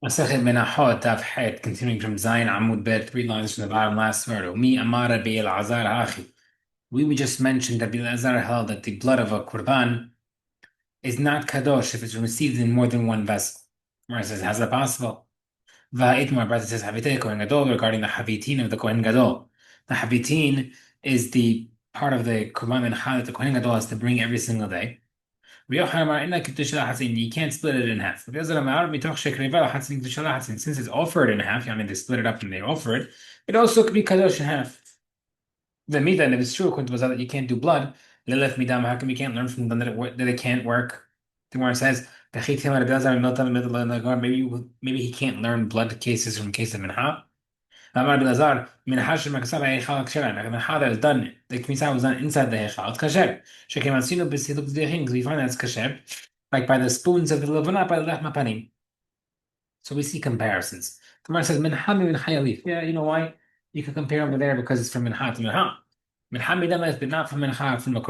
Masachet Menahot Daf continuing from Zion Amud Bet, 3 lines from the bottom, last word. Mi Amara Be'el Azar Hachi. We just mentioned that Bilazar held that the blood of a Qurban is not Kadosh if it's received in more than one vessel. Gemara says, how's that possible? Va'itmar, brother says, Havitei Kohen Gadol, regarding the Havitin of the Kohen Gadol. The Havitin is the part of the Qurban Mincha that the Kohen Gadol has to bring every single day. You can't split it in half. Since it's offered in half, they split it up and they offer it, it also could be kadosh in half. The mida, and if it's true, according to Bazal, that you can't do blood, lilef midam, how come you can't learn from them that it can't work? The Gemara says, maybe he can't learn blood cases from case of minha. Amar Bilazar, minha shemakasab ha'echal ksheran. Like the minha that was done, the kmisah was done inside the hechal. It's kasher. Shekematzino b'siluk zdechin, because we find that it's kasher, like by the spoons of the levanah, by the lechma panim. So we see comparisons. Gemara says minha min hayalif. Yeah, you know why? You can compare over there because it's from minha to minha. Minha midama, but not from minha from a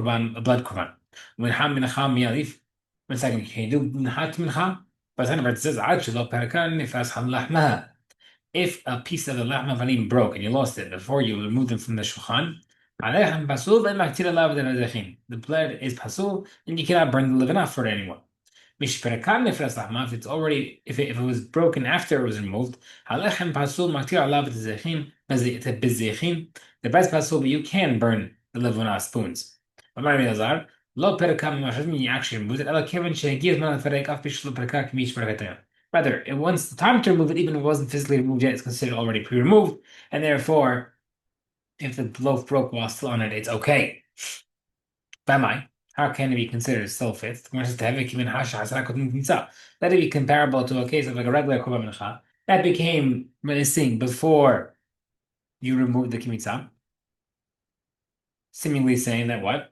blood korban. Minha minha miyalif. 1 second, can you do minha to minha? But then it says ad shelo perakan nifas ham lahmaha. If a piece of the lahma valim broke and you lost it before you removed them from the shulchan, the blood is pasul and you cannot burn the levanah for it anymore. If it's already if it was broken after it was removed, the best pasul, but you can burn the levanah spoons. Lo perakam mashazmin, you actually remove it. Rather, once the time to remove it, even if it wasn't physically removed yet, it's considered already pre-removed, and therefore, if the loaf broke while still on it, it's okay. Bamai, how can it be considered still fit? Let it be comparable to a case of like a regular korban mincha that became missing before you removed the kimitza, seemingly saying that what?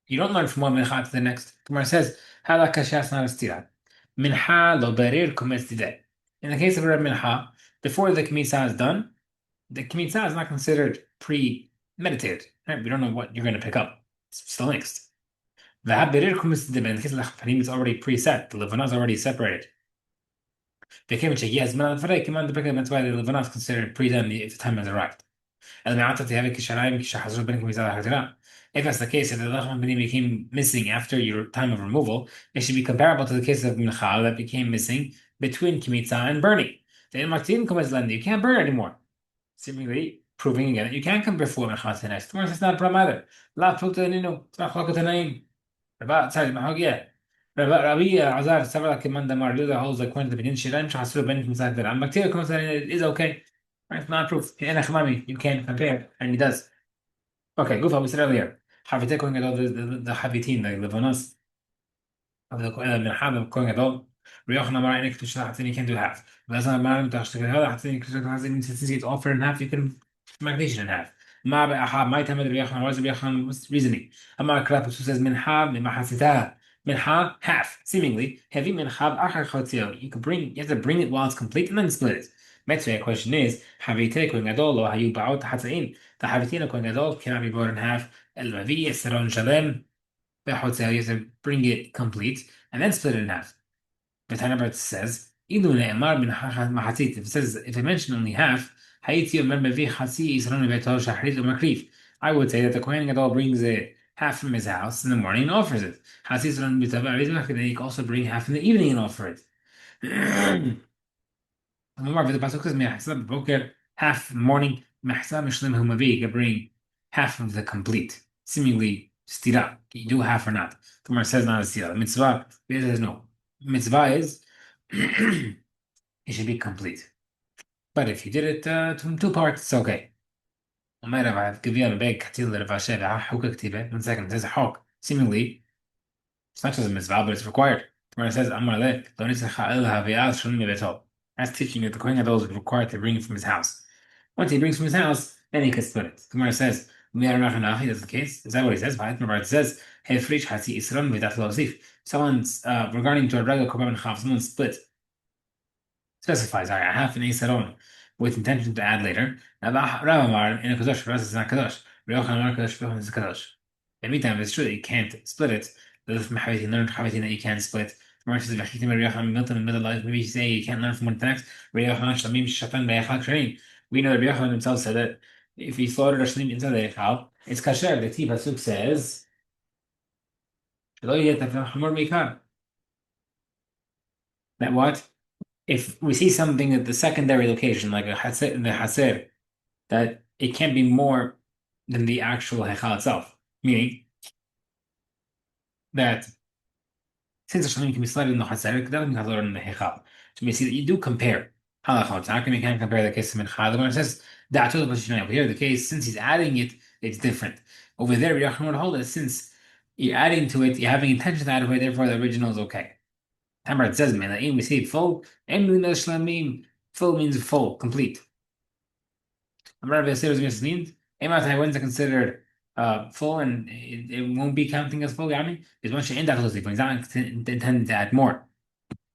You don't learn from one mincha to the next. Gemara says, "Halakashas not a stira. Mincha lo berir kumetz dideh." In the case of a mincha, before the kmitza is done, the kmitza is not considered premeditated. Right? We don't know what you're going to pick up. It's still mixed. The berir kumetz dideh. In the case of the it's already preset. The levanah is already separated. The kimchi, yes, that's why the levanah is considered pre-done if the time has arrived. If that's the case, if the lachman b'nim became missing after your time of removal, it should be comparable to the case of mincha that became missing between kimitza and burning. You can't burn anymore. Seemingly proving again that you can't come before mincha to the next. It's not a problem either. La pruta nino, it's not chalakot sorry, yeah. Rabbi Azar several command the Marluda holds according to the begin Shiraim Shahasru Ben inside the Ram. Bacteria comes that it is okay. Right? It's not proof. You can't compare, and he does. Okay, Gufa, we said earlier. Havite going at all the Havitin, the Levanos of the Minhab of going at all. Rioch Namar and Ektushah, you can do half. That's not Maram Tashtakah, since it's offered in half, you can magnesium in half. Ma Aha, my time of the Rioch, was Rioch reasoning. Amar Krapus who says Minhab, Mimahasita. Minha, half, seemingly. Heavy mincha achar chotzio. You have to bring it while it's complete and then split it. Metzvah, question is, havite kohen gadol lo hayu ba'ot hatzain. The havitina kohen gadol cannot be brought in half. El mavi esaron shalem. Bechotzio, you have to bring it complete and then split it in half. The Tanabrat says, ilu ne'emar min mahatzit. If it says, if I mention only half, hayiti omer mevi chatzi isron beto shahrit umakrif. I would say that the kohen gadol brings it half from his house in the morning and offers it. Then he can also bring half in the evening and offer it. Half morning, he can bring half of the complete. Seemingly stira. You do half or not. The Gemara says not a stira. Mitzvah, it says no. Mitzvah is it should be complete. But if you did it to two parts, it's okay. 1 second, it says a hawk. Seemingly, it's not just a mitzvah, but it's required. Where it says, that's teaching that the Kohen Gadol is required to bring it from his house. Once he brings from his house, then he can split it. Gemara says, that's the case. Is that what he says? It says, someone's regarding to a regular korban chav, someone split specifies, all right, I have an isaron with intention to add later. Now, Ravamar in a kadosh, for us it's not kadosh. Ryochanar kadosh, Ryochanar is kadosh. In the meantime, it's true that you can't split it. The from Havitin learned Havitin that you can split. Gemara says, "V'chitim Rabbi Yochanan Milton in the middle life." Maybe you say you can't learn from one to the next. Rabbi Yochanan Shlamim Shatan Be'echal Ksharim. We know that Rabbi Yochanan himself said that if he slaughtered a shlim inside the echal, it's kasher. The T pasuk says, "Lo yet hamor mikar." That what? If we see something at the secondary location, like a haser in the haser, that it can't be more than the actual hechal itself. Meaning that since the shalim can be slightly in the haser, it doesn't have in the hechal. So we see that you do compare halachot. It's not going to can't compare the case of mincha. The one says that over here the case since he's adding it, it's different. Over there, we would hold it since you're adding to it, you're having intention to add to it, therefore the original is okay. Remember, it says, man, we say full, and shlamim, full means full, complete. Remember, if it means, when's it considered full and it won't be counting as full, is once you end that closely, but it's not intended to add more.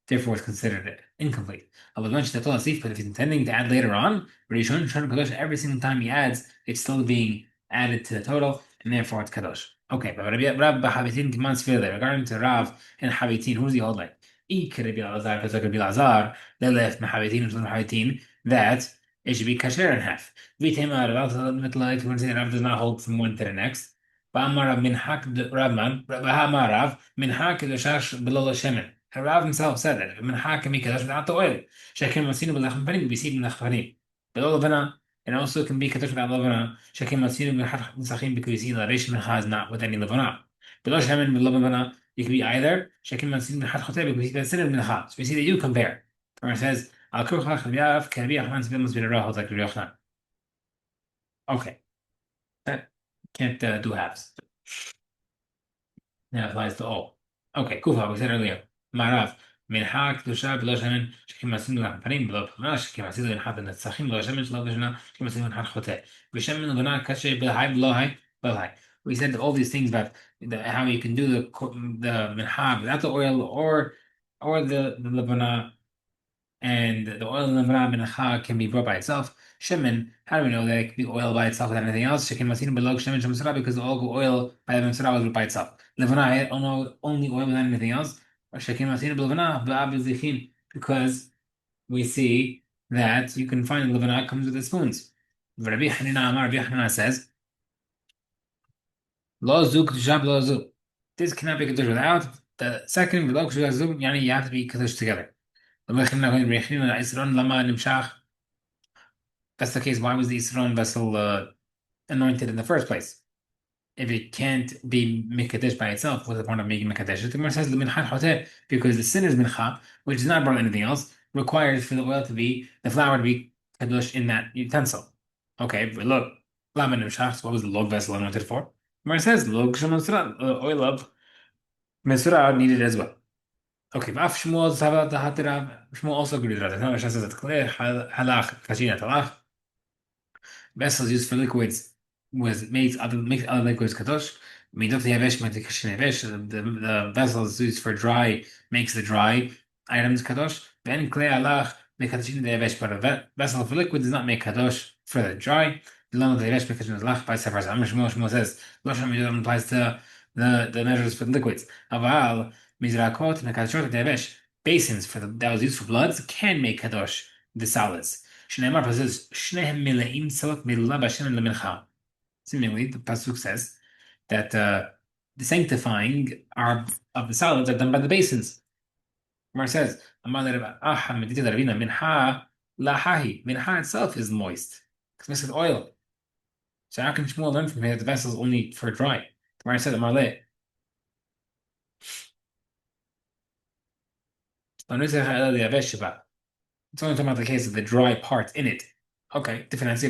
Therefore, it's considered incomplete. But if he's intending to add later on, every single time he adds, it's still being added to the total, and therefore it's kadosh. Okay, but Rav Habitin commands further regarding to Rav and Habitin. Who's the hold like? Rabbi Lazar, because Rabbi Lazar, they left Habitin that it should be kasher in half. Rav does not hold from one to the next. Ba'amar minhak Rabman, Ba'amar minhak l'shash below shemen. Rav himself said that minhak mikadosh without the oil. Shekin masinu b'lechem panim b'si b'lechem panim. Below levana, and also can be kadosh without levana. Shekin masinu b'lechem nisachim because we see the reish mincha is not with any levana. Below shemen below levana. It could be either shekin matzin minhat chotev because he's considered mincha. So we see that you compare. Where it says al kurchach l'yav can be achman tzibim must be the rahot like Rabbi Yochanan. Okay, that can't do halves. That applies to all. Okay, kufa we said earlier. Marav minha kedusha below shemen shekin matzin minhat panim below pchana shekin matzin minhat netzachim below shemen shelo b'shana shekin matzin minhat chotev v'shemen l'vana kasher below high. We said all these things about how you can do the minhag without the oil or the levana, and the oil and levana minhag can be brought by itself. Shemen, how do we know that it can be oil by itself without anything else? Shekin masin below shemen shemasra because the oil by the mesra was by itself. Levana only oil without anything else. Or shekin masin belevana ba'abizichin because we see that you can find levana comes with the spoons. Rabbi Hanina says. Lo zuk jab lo zuk. This cannot be kaddish without the second. Lo zuk yani you have to be kaddish together. That's the case. Why was the Isron vessel anointed in the first place? If it can't be mikadesh by itself, what's the point of making mikadesh? The Gemara says because the sinner's mincha, which is not brought anything else, requires for the oil to be the flour to be kadosh in that utensil. Okay, but look, what was the log vessel anointed for? Gemara says log oil of mesura needed as well. Okay, Vaf Shmuel Savat the Hatirav Shmuel also agreed with that. Now Mishnah says it's clear halach kashinat halach. Vessels used for liquids makes other liquids kadosh. Midot yavesh mati kashin yavesh. The vessels used for dry makes the dry items kadosh. Then klei halach make kashin yavesh, but a vessel for liquid does not make kadosh for the dry. The lamb of the yavesh make kashin halach by sefer zam. Shmuel says Losham Yudam applies to the measures for the liquids. Aval mizrakot and kadashot yavesh basins for that was used for bloods can make kadosh the solids. Shneimar says shnehem mileim salak milah b'shem lemincha. Seemingly, the pasuk says that the sanctifying of the solids are done by the basins. Mar says minha lahahi minha itself is moist because this is oil. So how can Shmuel learn from here that the vessel is only for dry? The Mar says Marle. It's only talking about the case of the dry part in it. Okay, different answer.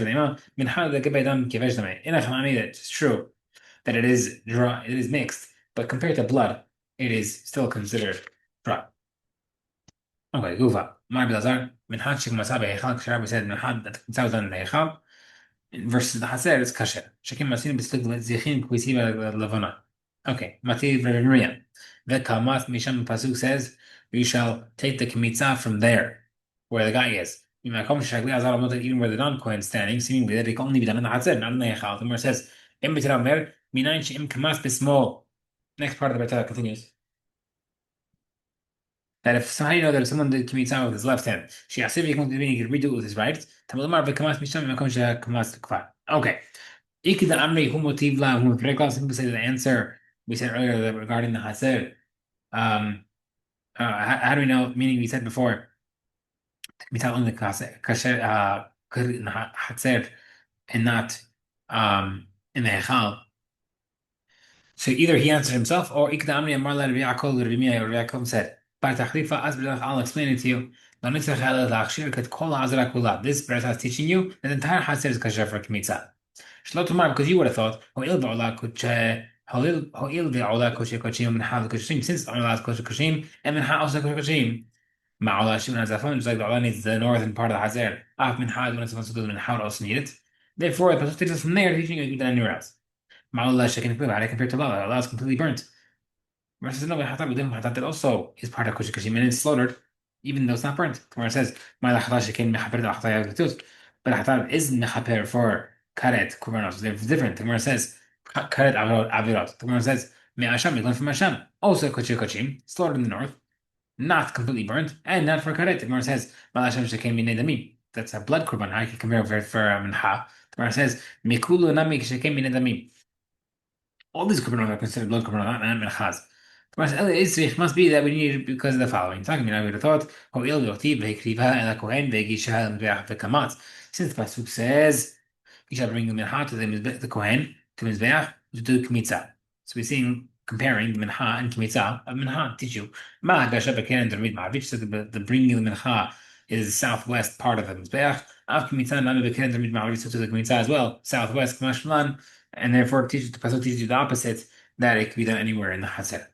It's true that it is dry, it is mixed, but compared to blood, it is still considered dry. Okay, Gufa. Lazar, we said versus the Haser is kasher. Shekim masin b'slik zichin kuisiva levana. Okay, Mati Miriam. The Kalmat Misham Pasuk says, we shall take the Kmitza from there, where the guy is. Even where the non-Kohen is standing, seemingly that it can only be done in the Hazer, not in the Echal. The Gemara says, Minayin She'im Kamas Bismol. Next part of the Bertah continues. That if somebody know that if someone did kmitza with his left hand, she asked if he comes to me, he could redo it with his right. Tamar v'kamas misham v'kom shekamas kfar. Okay. Ikida amri hu motiv la hu v'rekla. Some people say the answer we said earlier regarding the haser. Um, how do we know? Meaning we said before, kmitza only kasher in the haser and not in the hechal. So either he answered himself or Ikda Amri Amar La Rabbi Yaakov Rabbi Meir Rabbi Yaakov said, Bar Tachlifa Asbelach, I'll explain it to you. La Nitzach Ela Lachshir Ket Kol Hazara Kula. This verse is teaching you that the entire Haser is kasher for Kmitza. Shlo Tomar, because you would have thought, Ho'il Ve'ola Kuche, Ho'il Ve'ola Koshe Koshim, Menha Koshim, since Ola Koshe Koshim, and Menha also Koshe Koshim. Ma'ola Shimon Azafon, just like the Ola needs the northern part of the Hazer. Af Menha, when it's supposed to do, Menha would also need it. Therefore, the Pasuk takes us from there, teaching you that anywhere else. Ma'ala shekin compared to Lala. Lala is completely burnt. Versus no, Hatat that also is part of Kushikashim and it's slaughtered, even though it's not burnt. Where it says, Ma'ala Hatat shekin mechaper the but Hatat is mechaper for karet kurbanos. They're different. Where it says karet avirot. Where it says me'asham, you learn from Hashem. Also Kushikashim, slaughtered in the north, not completely burnt, and not for karet. Where it says Ma'ala Hashem shekin minedamim. That's a blood kurban. I can compare for minha. Where it says mikulu nami shekin minedamim. All these korbanot are considered blood korbanot, not menachas. It must be that we need it because of the following. Talking about, I would have thought, since the pasuk says, "You shall bring the mincha to the kohen to mizbeach to do kmitza." So we're seeing comparing the mincha and kmitza. Mincha teach you the bringing the mincha is the southwest part of the mizbeach. Av kmitza nami b'keren dermid ma'avit to the kmitza as well, southwest k'mashmalan. And therefore, the pasuk teaches you the opposite, that it could be done anywhere in the Hatzir.